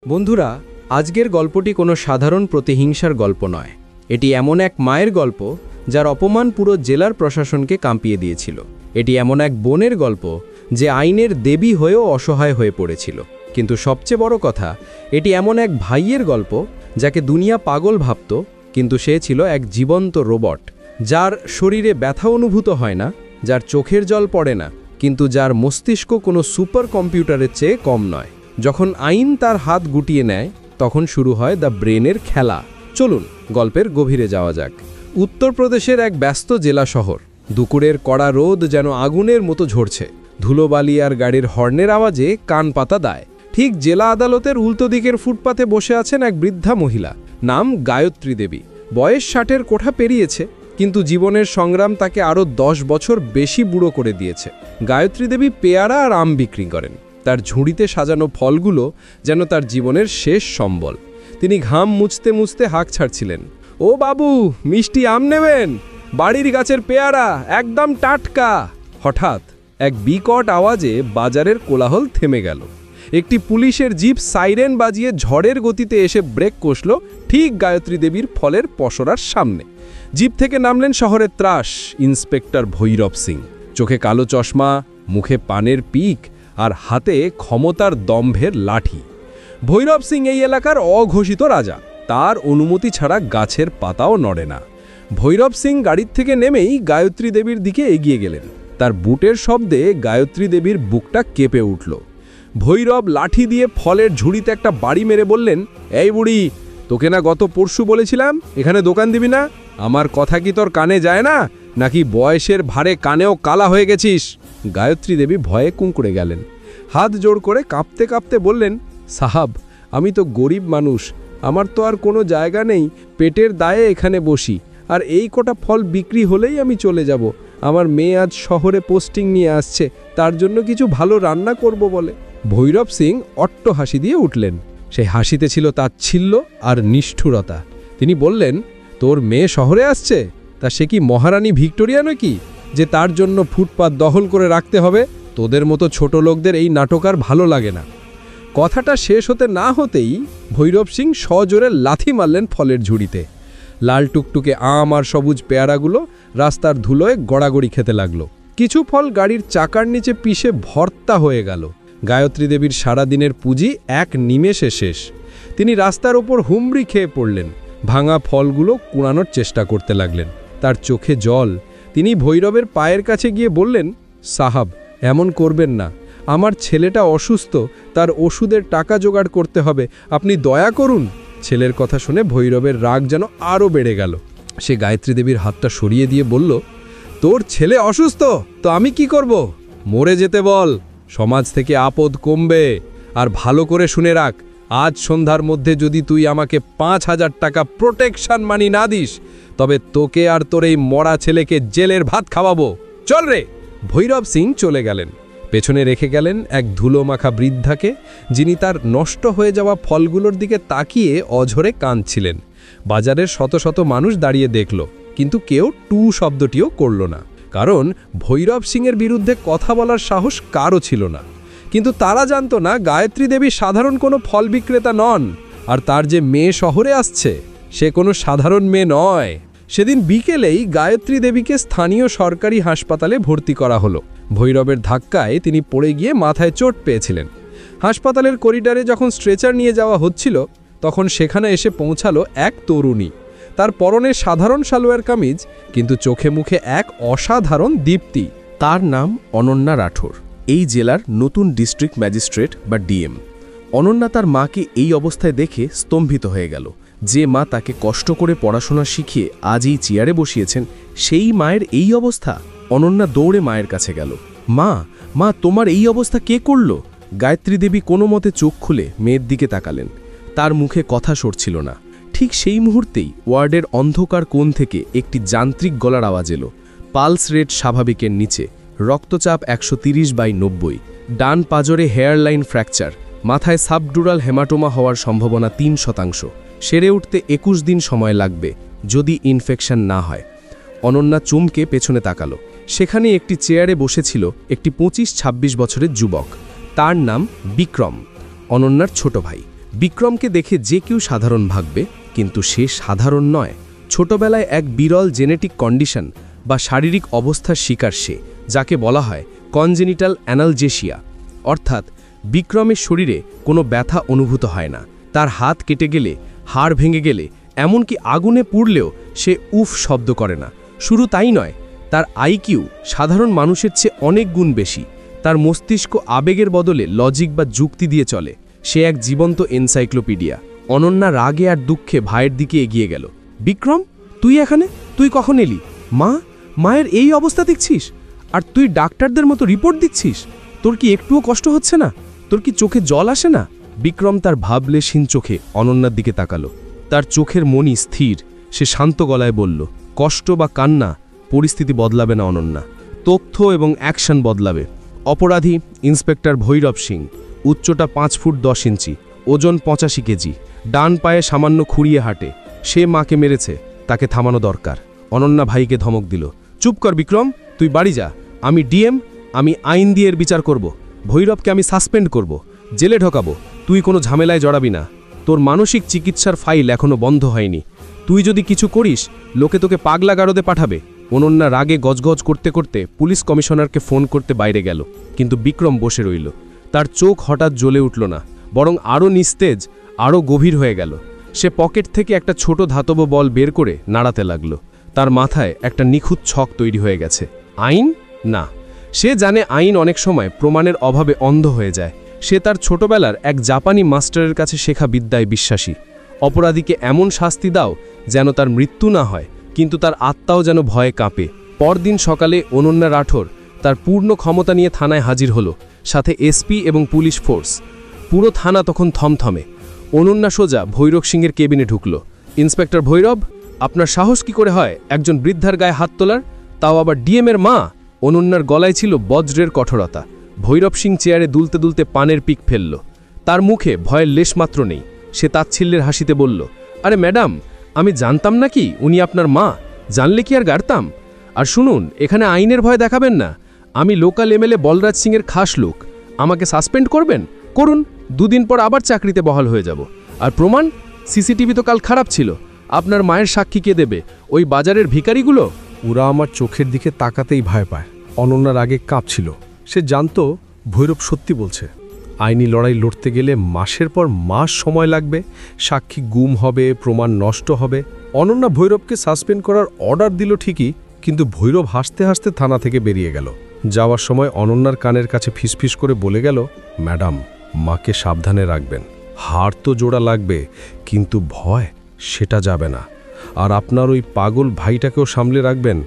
বন্ধুরা, আজকের গল্পটি কোনো সাধারণ প্রতিহিংসার গল্প নয়। এটি এমন এক মায়ের গল্প যার অপমান পুরো জেলার প্রশাসনকে কাঁপিয়ে দিয়েছিল। এটি এমন এক বোনের গল্প যে আইনের দেবী হয়েও অসহায় হয়ে পড়েছিল। কিন্তু সবচেয়ে বড় কথা, এটি এমন এক ভাইয়ের গল্প যাকে দুনিয়া পাগল ভাবত, কিন্তু সে ছিল এক জীবন্ত রোবট, যার শরীরে ব্যথা অনুভূত হয় না, যার চোখের জল পড়ে না, কিন্তু যার মস্তিষ্ক কোনো সুপার কম্পিউটারের চেয়ে কম নয়। যখন আইন তার হাত গুটিয়ে নেয়, তখন শুরু হয় দ্য ব্রেনের খেলা। চলুন গল্পের গভীরে যাওয়া যাক। উত্তরপ্রদেশের এক ব্যস্ত জেলা শহর। দুপুরের কড়া রোদ যেন আগুনের মতো ঝরছে। ধুলোবালি আর গাড়ির হর্নের আওয়াজে কান পাতা দায়। ঠিক জেলা আদালতের উল্টো দিকের ফুটপাতে বসে আছেন এক বৃদ্ধা মহিলা, নাম গায়ত্রী দেবী। বয়স 60-এর কোঠা পেরিয়েছে, কিন্তু জীবনের সংগ্রাম তাকে আরও 10 বছর বেশি বুড়ো করে দিয়েছে। গায়ত্রী দেবী পেয়ারা আর আম বিক্রি করেন। তার ঝুড়িতে সাজানো ফলগুলো যেন তার জীবনের শেষ সম্বল। তিনি ঘাম মুছতে মুছতে হাঁক ছাড়ছিলেন, ও বাবু, মিষ্টি আম নেবেন? বাড়ির গাছের পেয়ারা, একদম টাটকা। হঠাৎ এক বিকট আওয়াজে বাজারের কোলাহল থেমে গেল। একটি পুলিশের জিপ সাইরেন বাজিয়ে ঝড়ের গতিতে এসে ব্রেক কষল ঠিক গায়ত্রী দেবীর ফলের পসরার সামনে। জিপ থেকে নামলেন শহরের ত্রাস ইন্সপেক্টর ভৈরব সিং। চোখে কালো চশমা, মুখে পানের পিক আর হাতে ক্ষমতার দম্ভের লাঠি। ভৈরব সিং এই এলাকার অঘোষিত রাজা। তার অনুমতি ছাড়া গাছের পাতাও নড়ে না। ভৈরব সিং গাড়ির থেকে নেমেই গায়ত্রী দেবীর দিকে এগিয়ে গেলেন। তার বুটের শব্দে গায়ত্রী দেবীর বুকটা কেঁপে উঠল। ভৈরব লাঠি দিয়ে ফলের ঝুড়িতে একটা বাড়ি মেরে বললেন, এই বুড়ি, তোকে না গত পরশু বলেছিলাম এখানে দোকান দিবি না? আমার কথা কি তোর কানে যায় না, নাকি বয়সের ভারে কানেও কালা হয়ে গেছিস? গায়ত্রী দেবী ভয়ে কুঁকড়ে গেলেন। হাত জোড় করে কাঁপতে কাঁপতে বললেন, সাহাব, আমি তো গরিব মানুষ, আমার তো আর কোনো জায়গা নেই, পেটের দায়ে এখানে বসি, আর এই কটা ফল বিক্রি হলেই আমি চলে যাব। আমার মেয়ে আজ শহরে পোস্টিং নিয়ে আসছে, তার জন্য কিছু ভালো রান্না করব বলে। ভৈরব সিং অট্ট হাসি দিয়ে উঠলেন। সেই হাসিতে ছিল তাচ্ছিল্য আর নিষ্ঠুরতা। তিনি বললেন, তোর মেয়ে শহরে আসছে? তা সে কি মহারানী ভিক্টোরিয়া নাকি, যে তার জন্য ফুটপাত দখল করে রাখতে হবে? তোদের মতো ছোট লোকদের এই নাটক আর ভালো লাগে না। কথাটা শেষ হতে না হতেই ভৈরব সিং সজোরে লাথি মারলেন ফলের ঝুড়িতে। লাল টুকটুকে আম আর সবুজ পেয়ারাগুলো রাস্তার ধুলোয় গড়াগড়ি খেতে লাগলো। কিছু ফল গাড়ির চাকার নিচে পিষে ভর্তা হয়ে গেল। গায়ত্রী দেবীর সারাদিনের পুঁজি এক নিমেষে শেষ। তিনি রাস্তার ওপর হুমড়ি খেয়ে পড়লেন। ভাঙা ফলগুলো কুড়ানোর চেষ্টা করতে লাগলেন। তার চোখে জল। তিনি ভৈরবের পায়ের কাছে গিয়ে বললেন, সাহাব, এমন করবেন না, আমার ছেলেটা অসুস্থ, তার ওষুধের টাকা জোগাড় করতে হবে, আপনি দয়া করুন। ছেলের কথা শুনে ভৈরবের রাগ যেন আরও বেড়ে গেল। সে গায়ত্রী দেবীর হাতটা সরিয়ে দিয়ে বলল, তোর ছেলে অসুস্থ তো আমি কি করব? মরে যেতে বল, সমাজ থেকে আপদ কমবে। আর ভালো করে শুনে রাখ, আজ সন্ধ্যার মধ্যে যদি তুই আমাকে 5,000 টাকা প্রোটেকশন মানি না দিস, তবে তোকে আর তোর এই মরা ছেলেকে জেলের ভাত খাওয়াবো। চল রে। ভৈরব সিং চলে গেলেন। পেছনে রেখে গেলেন এক ধুলো মাখা বৃদ্ধাকে, যিনি তার নষ্ট হয়ে যাওয়া ফলগুলোর দিকে তাকিয়ে অঝরে কাঁদছিলেন। বাজারের শত শত মানুষ দাঁড়িয়ে দেখল, কিন্তু কেউ টু শব্দটিও করল না, কারণ ভৈরব সিংয়ের বিরুদ্ধে কথা বলার সাহস কারও ছিল না। কিন্তু তারা জানত না, গায়ত্রী দেবী সাধারণ কোনো ফল বিক্রেতা নন, আর তার যে মেয়ে শহরে আসছে সে কোনো সাধারণ মেয়ে নয়। সেদিন বিকেলেই গায়ত্রী দেবীকে স্থানীয় সরকারি হাসপাতালে ভর্তি করা হলো। ভৈরবের ধাক্কায় তিনি পড়ে গিয়ে মাথায় চোট পেয়েছিলেন। হাসপাতালের করিডোরে যখন স্ট্রেচার নিয়ে যাওয়া হচ্ছিল, তখন সেখানে এসে পৌঁছালো এক তরুণী। তার পরনে সাধারণ সালোয়ার কামিজ, কিন্তু চোখে মুখে এক অসাধারণ দীপ্তি। তার নাম অনন্যা রাঠোর, এই জেলার নতুন ডিস্ট্রিক্ট ম্যাজিস্ট্রেট বা ডিএম। অনন্যা তার মাকে এই অবস্থায় দেখে স্তম্ভিত হয়ে গেল। যে মা তাকে কষ্ট করে পড়াশোনা শিখিয়ে আজ এই চেয়ারে বসিয়েছেন, সেই মায়ের এই অবস্থা। অনন্যা দৌড়ে মায়ের কাছে গেল। মা, মা, তোমার এই অবস্থা কে করল? গায়ত্রী দেবী কোনো মতে চোখ খুলে মেয়ের দিকে তাকালেন। তার মুখে কথা সরছিল না। ঠিক সেই মুহূর্তেই ওয়ার্ডের অন্ধকার কোণ থেকে একটি যান্ত্রিক গলার আওয়াজ এলো। পালস রেট স্বাভাবিকের নিচে, রক্তচাপ 130/90, ডান পাজরে হেয়ারলাইন ফ্র্যাকচার, মাথায় সাবডুরাল হেমাটোমা হওয়ার সম্ভাবনা 3%, সেরে উঠতে 21 দিন সময় লাগবে যদি ইনফেকশন না হয়। অনন্যা চমকে পেছনে তাকালো। সেখানে একটি চেয়ারে বসেছিল একটি 25-26 বছরের যুবক। তার নাম বিক্রম, অনন্যার ছোট ভাই। বিক্রমকে দেখে যে কেউ সাধারণ ভাববে, কিন্তু সে সাধারণ নয়। ছোটবেলায় এক বিরল জেনেটিক কন্ডিশন বা শারীরিক অবস্থার শিকার সে, যাকে বলা হয় কনজেনিটাল অ্যানালজেসিয়া। অর্থাৎ বিক্রমের শরীরে কোনো ব্যথা অনুভূত হয় না। তার হাত কেটে গেলে, হাড় ভেঙে গেলে, এমনকি আগুনে পুড়লেও সে উফ শব্দ করে না। শুধু তাই নয়, তার আইকিউ সাধারণ মানুষের চেয়ে অনেক গুণ বেশি। তার মস্তিষ্ক আবেগের বদলে লজিক বা যুক্তি দিয়ে চলে। সে এক জীবন্ত এনসাইক্লোপিডিয়া। অনন্যা রাগে আর দুঃখে ভাইয়ের দিকে এগিয়ে গেল। বিক্রম, তুই এখানে? তুই কখন এলি? মায়ের এই অবস্থা দেখছিস? আর তুই ডাক্তারদের মতো রিপোর্ট দিচ্ছিস? তোর কি একটুও কষ্ট হচ্ছে না? তোর কি চোখে জল আসে না? বিক্রম তার ভাবলেশহীন চোখে অনন্যার দিকে তাকালো। তার চোখের মনি স্থির। সে শান্ত গলায় বলল, কষ্ট বা কান্না পরিস্থিতি বদলাবে না অনন্যা, তথ্য এবং অ্যাকশন বদলাবে। অপরাধী ইন্সপেক্টর ভৈরব সিং, উচ্চতা 5 ফুট 10 ইঞ্চি, ওজন 85 কেজি, ডান পায়ে সামান্য খুঁড়িয়ে হাঁটে। সে মাকে মেরেছে, তাকে থামানো দরকার। অনন্যা ভাইকে ধমক দিল, চুপ কর বিক্রম, তুই বাড়ি যা। আমি ডিএম, আমি আইন দিয়ে এর বিচার করব। ভৈরবকে আমি সাসপেন্ড করব, জেলে ঢোকাবো। তুই কোনো ঝামেলায় জড়াবি না। তোর মানসিক চিকিৎসার ফাইল এখনো বন্ধ হয়নি। তুই যদি কিছু করিস, লোকে তোকে পাগলা গারদে পাঠাবে। অনন্যা রাগে গজগজ করতে করতে পুলিশ কমিশনারকে ফোন করতে বাইরে গেল, কিন্তু বিক্রম বসে রইল। তার চোখ হঠাৎ জ্বলে উঠল না, বরং আরও নিস্তেজ, আরও গভীর হয়ে গেল। সে পকেট থেকে একটা ছোট ধাতব বল বের করে নাড়াতে লাগল। তার মাথায় একটা নিখুঁত ছক তৈরি হয়ে গেছে। আইন? না। সে জানে আইন অনেক সময় প্রমাণের অভাবে অন্ধ হয়ে যায়। সে তার ছোটবেলার এক জাপানি মাস্টারের কাছে শেখা বিদ্যায় বিশ্বাসী। অপরাধীকে এমন শাস্তি দাও যেন তার মৃত্যু না হয়, কিন্তু তার আত্মাও যেন ভয়ে কাঁপে। পরদিন সকালে অনন্যা রাঠোর তার পূর্ণ ক্ষমতা নিয়ে থানায় হাজির হলো, সাথে এসপি এবং পুলিশ ফোর্স। পুরো থানা তখন থমথমে। অনন্যা সোজা ভৈরব সিংয়ের কেবিনে ঢুকল। ইন্সপেক্টর ভৈরব, আপনার সাহস কি করে হয় একজন বৃদ্ধার গায়ে হাত তোলার, তাও আবার ডিএমের মা? অনন্যার গলায় ছিল বজ্রের কঠোরতা। ভৈরব সিং চেয়ারে দুলতে দুলতে পানের পিক ফেলল। তার মুখে ভয়ের লেশমাত্র নেই। সে তাচ্ছিল্যের হাসিতে বলল, আরে ম্যাডাম, আমি জানতাম নাকি উনি আপনার মা? জানলে কি আর গাড়তাম? আর শুনুন, এখানে আইনের ভয় দেখাবেন না। আমি লোকাল এমএলএ বলরাজ সিংয়ের খাস লোক। আমাকে সাসপেন্ড করবেন? করুন, 2 দিন পর আবার চাকরিতে বহাল হয়ে যাব। আর প্রমাণ? সিসিটিভি তো কাল খারাপ ছিল। আপনার মায়ের সাক্ষী কে দেবে? ওই বাজারের ভিখারিগুলো? ওরা আমার চোখের দিকে তাকাতেই ভয় পায়। অনন্যার আগে কাঁপছিল। সে জানত ভৈরব সত্যি বলছে। আইনি লড়াই লড়তে গেলে মাসের পর মাস সময় লাগবে, সাক্ষী গুম হবে, প্রমাণ নষ্ট হবে। অনন্যা ভৈরবকে সাসপেন্ড করার অর্ডার দিল ঠিকই, কিন্তু ভৈরব হাসতে হাসতে থানা থেকে বেরিয়ে গেল। যাওয়ার সময় অনন্যার কানের কাছে ফিসফিস করে বলে গেল, ম্যাডাম, মাকে সাবধানে রাখবেন। হাড় তো জোড়া লাগবে, কিন্তু ভয় সেটা যাবে না। আর আপনার ওই পাগল ভাইটাকেও সামলে রাখবেন।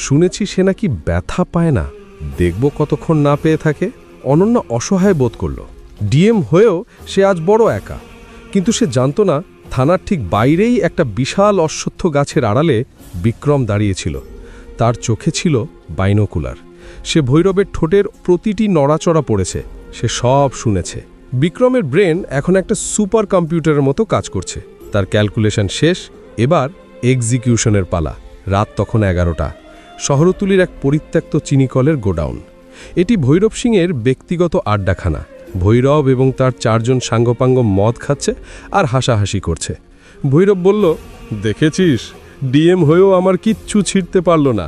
শুনেছি সে নাকি ব্যথা পায় না, দেখব কতক্ষণ না পেয়ে থাকে। অনন্যা অসহায় বোধ করল। ডিএম হয়েও সে আজ বড় একা, কিন্তু সে জানত না থানার ঠিক বাইরেই একটা বিশাল অশ্বত্থ গাছের আড়ালে বিক্রম দাঁড়িয়েছিল। তার চোখে ছিল বাইনোকুলার। সে ভৈরবের ঠোঁটের প্রতিটি নড়াচড়া পড়েছে, সে সব শুনেছে। বিক্রমের ব্রেন এখন একটা সুপার কম্পিউটারের মতো কাজ করছে। তার ক্যালকুলেশন শেষ, এবার এক্সিকিউশনের পালা। রাত তখন 11টা। শহরতলির এক পরিত্যক্ত চিনিকলের গোডাউন। এটি ভৈরব সিংয়ের ব্যক্তিগত আড্ডাখানা। ভৈরব এবং তার 4 জন সাঙ্গপাঙ্গ মদ খাচ্ছে আর হাসাহাসি করছে। ভৈরব বলল, দেখেছিস, ডিএম হয়েও আমার কিচ্ছু ছিঁড়তে পারল না।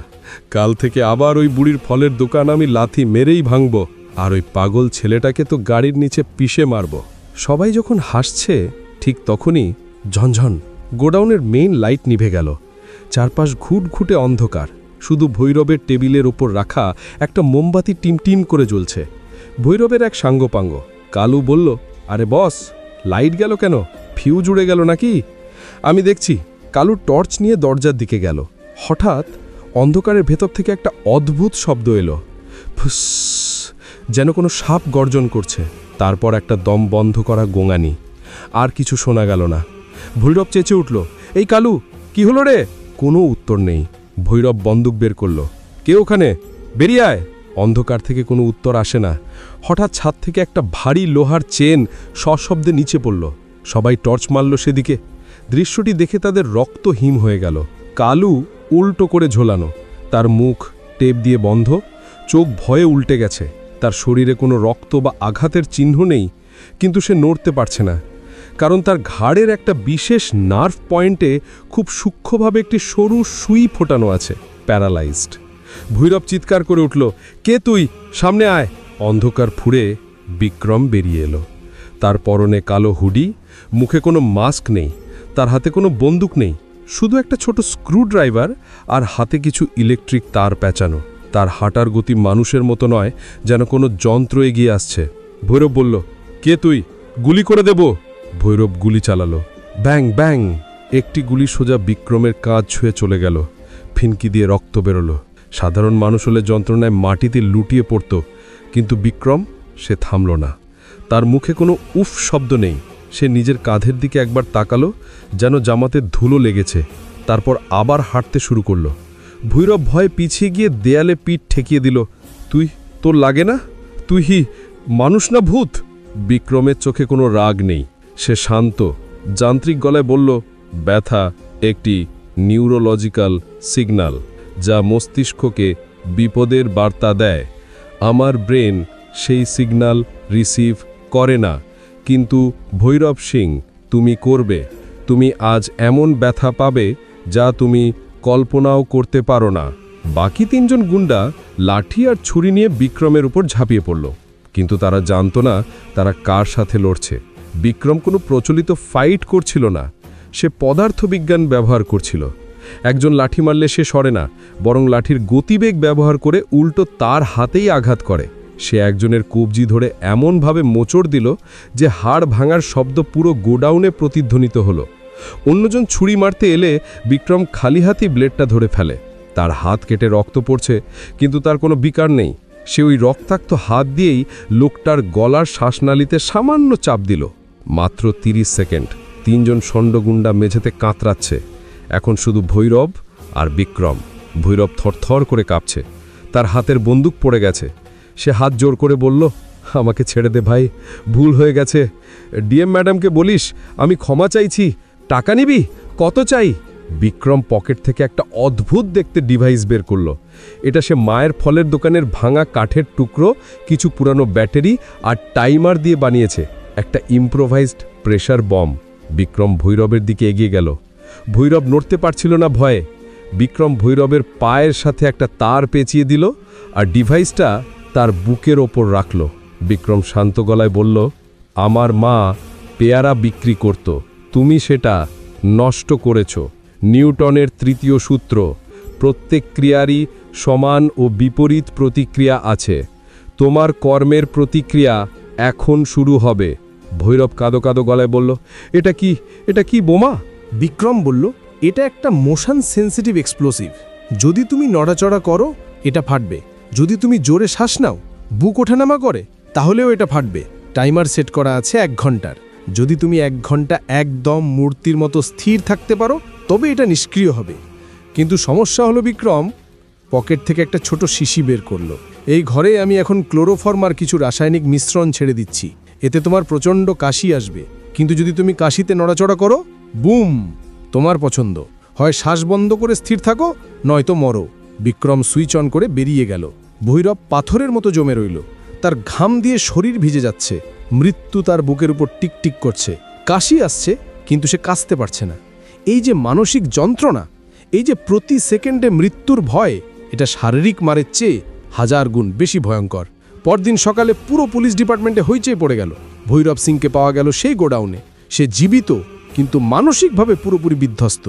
কাল থেকে আবার ওই বুড়ির ফলের দোকান আমি লাথি মেরেই ভাঙব, আর ওই পাগল ছেলেটাকে তো গাড়ির নিচে পিষে মারব। সবাই যখন হাসছে, ঠিক তখনই ঝনঝন গোডাউনের মেইন লাইট নিভে গেল। চারপাশ ঘুটঘুটে অন্ধকার। শুধু ভৈরবের টেবিলের ওপর রাখা একটা মোমবাতি টিমটিম করে জ্বলছে। ভৈরবের এক সাঙ্গপাঙ্গ কালু বলল, আরে বস, লাইট গেল কেন? ফিউজ উড়ে গেল নাকি? আমি দেখছি। কালু টর্চ নিয়ে দরজার দিকে গেল। হঠাৎ অন্ধকারের ভেতর থেকে একটা অদ্ভুত শব্দ এলো, ফুস, যেন কোনো সাপ গর্জন করছে। তারপর একটা দম বন্ধ করা গোঙানি। আর কিছু শোনা গেল না। ভৈরব চেঁচে উঠল, এই কালু, কি হলো রে? কোনো উত্তর নেই। ভৈরব বন্দুক বের করল, কে ওখানে? বেরিয়ে আয়। অন্ধকার থেকে কোনো উত্তর আসে না। হঠাৎ ছাদ থেকে একটা ভারী লোহার চেন সশব্দে নিচে পড়ল। সবাই টর্চ মারল সেদিকে। দৃশ্যটি দেখে তাদের রক্ত হিম হয়ে গেল। কালু উল্টো করে ঝোলানো, তার মুখ টেপ দিয়ে বন্ধ, চোখ ভয়ে উল্টে গেছে। তার শরীরে কোনো রক্ত বা আঘাতের চিহ্ন নেই, কিন্তু সে নড়তে পারছে না। কারণ তার ঘাড়ের একটা বিশেষ নার্ভ পয়েন্টে খুব সূক্ষ্মভাবে একটি সরু সুই ফোটানো আছে। প্যারালাইজড। ভৈরব চিৎকার করে উঠল, কে তুই? সামনে আয়। অন্ধকার ফুঁড়ে বিক্রম বেরিয়ে এলো। তার পরনে কালো হুডি, মুখে কোনো মাস্ক নেই, তার হাতে কোনো বন্দুক নেই, শুধু একটা ছোট স্ক্রুড্রাইভার আর হাতে কিছু ইলেকট্রিক তার প্যাঁচানো। তার হাঁটার গতি মানুষের মতো নয়, যেন কোনো যন্ত্র এগিয়ে আসছে। ভৈরব বলল, কে তুই? গুলি করে দেব। ভৈরব গুলি চালালো। ব্যাং ব্যাং। একটি গুলি সোজা বিক্রমের কাঁধ ছুঁয়ে চলে গেল। ফিনকি দিয়ে রক্ত বেরোলো। সাধারণ মানুষ হলে যন্ত্রণায় মাটিতে লুটিয়ে পড়ত, কিন্তু বিক্রম, সে থামল না। তার মুখে কোনো উফ শব্দ নেই। সে নিজের কাঁধের দিকে একবার তাকালো, যেন জামাতে ধুলো লেগেছে। তারপর আবার হাঁটতে শুরু করল। ভৈরব ভয়ে পিছিয়ে গিয়ে দেয়ালে পিঠ ঠেকিয়ে দিল। তোর লাগে না? তুই মানুষ না ভূত? বিক্রমের চোখে কোনো রাগ নেই। সে শান্ত, যান্ত্রিক গলায় বলল, ব্যথা একটি নিউরোলজিক্যাল সিগন্যাল, যা মস্তিষ্ককে বিপদের বার্তা দেয়। আমার ব্রেন সেই সিগন্যাল রিসিভ করে না। কিন্তু ভৈরব সিং, তুমি করবে। তুমি আজ এমন ব্যথা পাবে যা তুমি কল্পনাও করতে পারো না। বাকি তিনজন গুন্ডা লাঠি আর ছুরি নিয়ে বিক্রমের উপর ঝাঁপিয়ে পড়ল, কিন্তু তারা জানত না তারা কার সাথে লড়ছে। বিক্রম কোনো প্রচলিত ফাইট করছিল না, সে পদার্থবিজ্ঞান ব্যবহার করছিল। একজন লাঠি মারলে সে সরে না, বরং লাঠির গতিবেগ ব্যবহার করে উল্টো তার হাতেই আঘাত করে। সে একজনের কবজি ধরে এমনভাবে মোচড় দিল যে হাড় ভাঙার শব্দ পুরো গোডাউনে প্রতিধ্বনিত হলো। অন্যজন ছুরি মারতে এলে বিক্রম খালি হাতেই ব্লেডটা ধরে ফেলে। তার হাত কেটে রক্ত পড়ছে, কিন্তু তার কোনো বিকার নেই। সে ওই রক্তাক্ত হাত দিয়েই লোকটার গলার শ্বাসনালীতে সামান্য চাপ দিল। মাত্র 30 সেকেন্ড। তিনজন ষণ্ডগুন্ডা মেঝেতে কাতরাচ্ছে। এখন শুধু ভৈরব আর বিক্রম। ভৈরব থরথর করে কাঁপছে, তার হাতের বন্দুক পড়ে গেছে। সে হাত জোর করে বলল, আমাকে ছেড়ে দে ভাই, ভুল হয়ে গেছে। ডিএম ম্যাডামকে বলিস আমি ক্ষমা চাইছি। টাকা নিবি? কত চাই? বিক্রম পকেট থেকে একটা অদ্ভুত দেখতে ডিভাইস বের করল। এটা সে মায়ের ফলের দোকানের ভাঙা কাঠের টুকরো, কিছু পুরানো ব্যাটারি আর টাইমার দিয়ে বানিয়েছে। একটা ইম্প্রোভাইজড প্রেসার বম। বিক্রম ভৈরবের দিকে এগিয়ে গেল। ভৈরব নড়তে পারছিল না ভয়ে। বিক্রম ভৈরবের পায়ের সাথে একটা তার পেঁচিয়ে দিল আর ডিভাইসটা তার বুকের ওপর রাখল। বিক্রম শান্ত গলায় বলল, আমার মা পেয়ারা বিক্রি করত, তুমি সেটা নষ্ট করেছ। নিউটনের তৃতীয় সূত্র, প্রত্যেক ক্রিয়ারই সমান ও বিপরীত প্রতিক্রিয়া আছে। তোমার কর্মের প্রতিক্রিয়া এখন শুরু হবে। ভৈরব কাঁদো কাঁদো গলায় বলল, এটা কি বোমা? বিক্রম বলল, এটা একটা মোশন সেন্সিটিভ এক্সপ্লোসিভ। যদি তুমি নড়াচড়া করো এটা ফাটবে, যদি তুমি জোরে শ্বাস নাও, বুক ওঠানামা করে, তাহলেও এটা ফাটবে। টাইমার সেট করা আছে 1 ঘন্টার। যদি তুমি 1 ঘন্টা একদম মূর্তির মতো স্থির থাকতে পারো তবে এটা নিষ্ক্রিয় হবে। কিন্তু সমস্যা হলো বিক্রম পকেট থেকে একটা ছোট শিশি বের করলো। এই ঘরে আমি এখন ক্লোরোফর্ম আর কিছু রাসায়নিক মিশ্রণ ছেড়ে দিচ্ছি। এতে তোমার প্রচণ্ড কাশি আসবে, কিন্তু যদি তুমি কাশিতে নড়াচড়া করো, বুম, তোমার পছন্দ। হয় শ্বাস বন্ধ করে স্থির থাকো, নয়তো মরো। বিক্রম সুইচ অন করে বেরিয়ে গেল। ভৈরব পাথরের মতো জমে রইল। তার ঘাম দিয়ে শরীর ভিজে যাচ্ছে। মৃত্যু তার বুকের উপর টিকটিক করছে। কাশি আসছে, কিন্তু সে কাশতে পারছে না। এই যে মানসিক যন্ত্রণা, এই যে প্রতি সেকেন্ডে মৃত্যুর ভয়, এটা শারীরিক মারের চেয়ে 1000 গুণ বেশি ভয়ঙ্কর। পরদিন সকালে পুরো পুলিশ ডিপার্টমেন্টে হইচই পড়ে গেল। ভৈরব সিংকে পাওয়া গেল সেই গোডাউনে। সে জীবিত, কিন্তু মানসিকভাবে পুরোপুরি বিধ্বস্ত।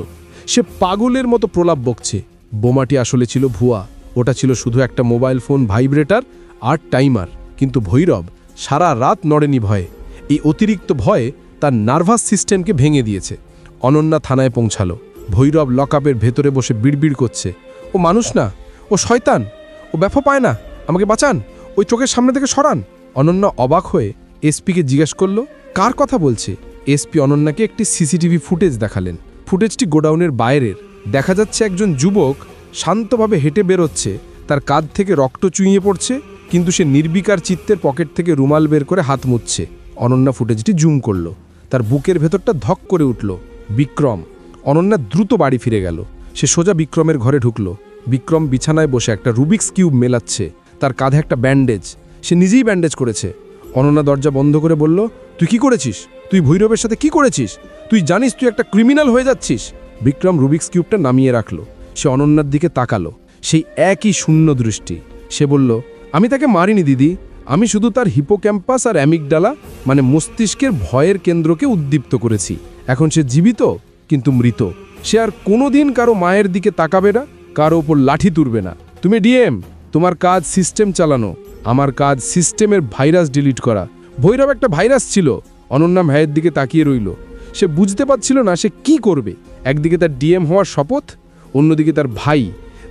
সে পাগলের মতো প্রলাপ বকছে। বোমাটি আসলে ছিল ভুয়া। ওটা ছিল শুধু একটা মোবাইল ফোন ভাইব্রেটার আর টাইমার। কিন্তু ভৈরব সারা রাত নড়েনি ভয়ে। এই অতিরিক্ত ভয়ে তার নার্ভাস সিস্টেমকে ভেঙে দিয়েছে। অনন্যা থানায় পৌঁছালো। ভৈরব লকআপের ভেতরে বসে বিড়বিড় করছে, ও মানুষ না, ও শয়তান, ও ব্যথা পায় না, আমাকে বাঁচান, ওই চোখের সামনে থেকে সরান। অনন্যা অবাক হয়ে এসপিকে জিজ্ঞেস করল, কার কথা বলছে? এসপি অনন্যাকে একটি সিসিটিভি ফুটেজ দেখালেন। ফুটেজটি গোডাউনের বাইরের। দেখা যাচ্ছে একজন যুবক শান্তভাবে হেঁটে বেরোচ্ছে, তার কাঁধ থেকে রক্ত চুইয়ে পড়ছে, কিন্তু সে নির্বিকার চিত্তের পকেট থেকে রুমাল বের করে হাত মুছছে। অনন্যা ফুটেজটি জুম করল। তার বুকের ভেতরটা ধক করে উঠল। বিক্রম। অনন্যা দ্রুত বাড়ি ফিরে গেল। সে সোজা বিক্রমের ঘরে ঢুকল। বিক্রম বিছানায় বসে একটা রুবিক্স কিউব মেলাচ্ছে। তার কাঁধে একটা ব্যান্ডেজ, সে নিজেই ব্যান্ডেজ করেছে। অনন্যা দরজা বন্ধ করে বলল, তুই কি করেছিস? তুই ভৈরবের সাথে কি করেছিস? তুই জানিস তুই একটা ক্রিমিনাল হয়ে যাচ্ছিস। বিক্রম রুবিক্স কিউবটা নামিয়ে রাখলো। সে অনন্যার দিকে তাকালো, সেই একই শূন্য দৃষ্টি। সে বলল, আমি তাকে মারিনি দিদি, আমি শুধু তার হিপোক্যাম্পাস আর অ্যামিগডালা মানে মস্তিষ্কের ভয়ের কেন্দ্রকে উদ্দীপ্ত করেছি। এখন সে জীবিত কিন্তু মৃত। সে আর কোনোদিন কারো মায়ের দিকে তাকাবে না, কারো ওপর লাঠি তুলবে না। তুমি ডিএম, তোমার কাজ সিস্টেম চালানো, আমার কাজ সিস্টেমের ভাইরাস ডিলিট করা। ভৈরব একটা ভাইরাস ছিল। অনন্যা ভাইয়ের দিকে তাকিয়ে রইল। সে বুঝতে পারছিল না সে কি করবে। একদিকে তার ডিএম হওয়ার শপথ, অন্যদিকে তার ভাই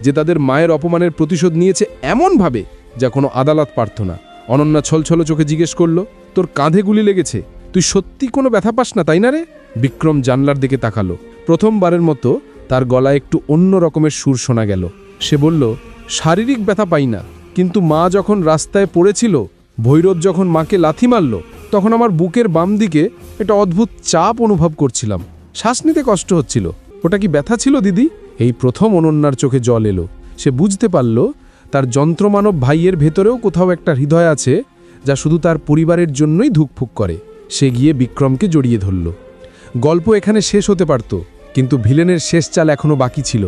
যে তাদের মায়ের অপমানের প্রতিশোধ নিয়েছে এমনভাবে যা কোনো আদালত পারত না। অনন্যা ছলছল চোখে জিজ্ঞেস করল, তোর কাঁধে গুলি লেগেছে? তুই সত্যি কোনো ব্যথা পাস না, তাই না রে? বিক্রম জানলার দিকে তাকালো। প্রথমবারের মতো তার গলায় একটু অন্য রকমের সুর শোনা গেল। সে বলল, শারীরিক ব্যথা পাই না, কিন্তু মা যখন রাস্তায় পড়েছিল, ভৈরব যখন মাকে লাথি মারল, তখন আমার বুকের বাম দিকে একটা অদ্ভুত চাপ অনুভব করছিলাম। শ্বাস নিতে কষ্ট হচ্ছিল। ওটা কি ব্যথা ছিল দিদি? এই প্রথম অনন্যার চোখে জল এলো। সে বুঝতে পারল তার যন্ত্রমানব ভাইয়ের ভেতরেও কোথাও একটা হৃদয় আছে যা শুধু তার পরিবারের জন্যই ধুকফুক করে। সে গিয়ে বিক্রমকে জড়িয়ে ধরল। গল্প এখানে শেষ হতে পারত, কিন্তু ভিলেনের শেষ চাল এখনও বাকি ছিল।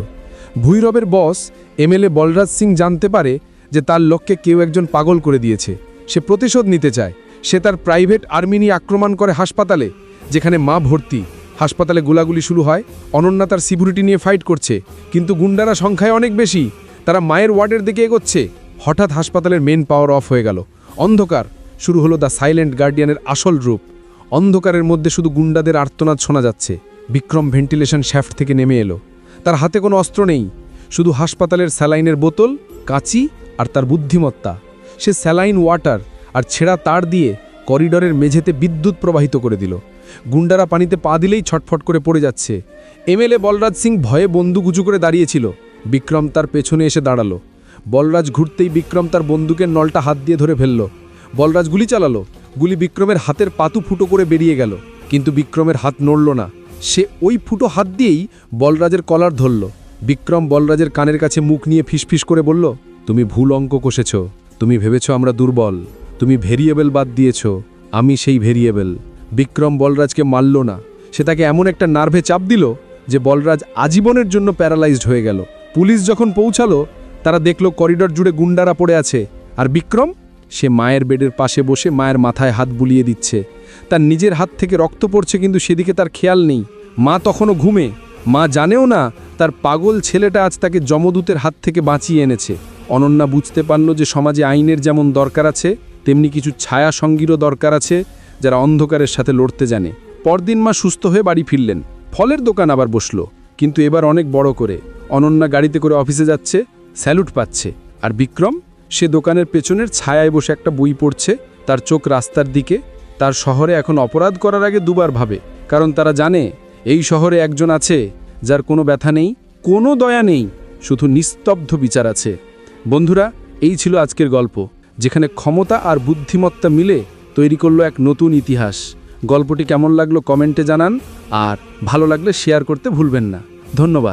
ভৈরবের বস এমএলএ বলরাজ সিং জানতে পারে যে তার লোককে কেউ একজন পাগল করে দিয়েছে। সে প্রতিশোধ নিতে চায়। সে তার প্রাইভেট আর্মি নিয়ে আক্রমণ করে হাসপাতালে, যেখানে মা ভর্তি। হাসপাতালে গোলাগুলি শুরু হয়। অনন্যা তার সিকিউরিটি নিয়ে ফাইট করছে, কিন্তু গুন্ডারা সংখ্যায় অনেক বেশি। তারা মায়ের ওয়ার্ডের দিকে এগোচ্ছে। হঠাৎ হাসপাতালের মেন পাওয়ার অফ হয়ে গেল। অন্ধকার। শুরু হলো দ্য সাইলেন্ট গার্ডিয়ানের আসল রূপ। অন্ধকারের মধ্যে শুধু গুন্ডাদের আর্তনাদ শোনা যাচ্ছে। বিক্রম ভেন্টিলেশন শ্যাফট থেকে নেমে এলো। তার হাতে কোনো অস্ত্র নেই, শুধু হাসপাতালের স্যালাইনের বোতল, কাঁচি আর তার বুদ্ধিমত্তা। সে স্যালাইন ওয়াটার আর ছেঁড়া তার দিয়ে করিডরের মেঝেতে বিদ্যুৎ প্রবাহিত করে দিল। গুন্ডারা পানিতে পা দিলেই ছটফট করে পড়ে যাচ্ছে। এমএলএ বলরাজ সিং ভয়ে বন্দুক উঁচু করে দাঁড়িয়েছিল। বিক্রম তার পেছনে এসে দাঁড়ালো। বলরাজ ঘুরতেই বিক্রম তার বন্দুকের নলটা হাত দিয়ে ধরে ফেলল। বলরাজ গুলি চালালো। গুলি বিক্রমের হাতের পাতু ফুটো করে বেরিয়ে গেল, কিন্তু বিক্রমের হাত নড়ল না। সে ওই ফুটো হাত দিয়েই বলরাজের কলার ধরল। বিক্রম বলরাজের কানের কাছে মুখ নিয়ে ফিসফিস করে বলল, তুমি ভুল অঙ্ক কষেছ। তুমি ভেবেছ আমরা দুর্বল। তুমি ভেরিয়েবল বাদ দিয়েছ। আমি সেই ভেরিয়েবল। বিক্রম বলরাজকে মারল না, সে তাকে এমন একটা নার্ভে চাপ দিল যে বলরাজ আজীবনের জন্য প্যারালাইজড হয়ে গেল। পুলিশ যখন পৌঁছালো, তারা দেখল করিডর জুড়ে গুন্ডারা পড়ে আছে। আর বিক্রম, সে মায়ের বেডের পাশে বসে মায়ের মাথায় হাত বুলিয়ে দিচ্ছে। তার নিজের হাত থেকে রক্ত পড়ছে, কিন্তু সেদিকে তার খেয়াল নেই। মা তখনও ঘুমে। মা জানেও না তার পাগল ছেলেটা আজ তাকে যমদূতের হাত থেকে বাঁচিয়ে এনেছে। অনন্যা বুঝতে পারল যে সমাজে আইনের যেমন দরকার আছে, তেমনি কিছু ছায়া সঙ্গীরও দরকার আছে যারা অন্ধকারের সাথে লড়তে জানে। পরদিন মা সুস্থ হয়ে বাড়ি ফিরলেন। ফলের দোকান আবার বসলো, কিন্তু এবার অনেক বড় করে। অনন্যা গাড়িতে করে অফিসে যাচ্ছে, স্যালুট পাচ্ছে। আর বিক্রম, সে দোকানের পেছনের ছায়ায় বসে একটা বই পড়ছে। তার চোখ রাস্তার দিকে। তার শহরে এখন অপরাধ করার আগে দুবার ভাবে, কারণ তারা জানে এই শহরে একজন আছে যার কোনো ব্যথা নেই, কোনো দয়া নেই, শুধু নিস্তব্ধ বিচার আছে। বন্ধুরা, এই ছিল আজকের গল্প, যেখানে ক্ষমতা আর বুদ্ধিমত্তা মিলে তৈরি করলো এক নতুন ইতিহাস। গল্পটি কেমন লাগলো কমেন্টে জানান, আর ভালো লাগলে শেয়ার করতে ভুলবেন না। ধন্যবাদ।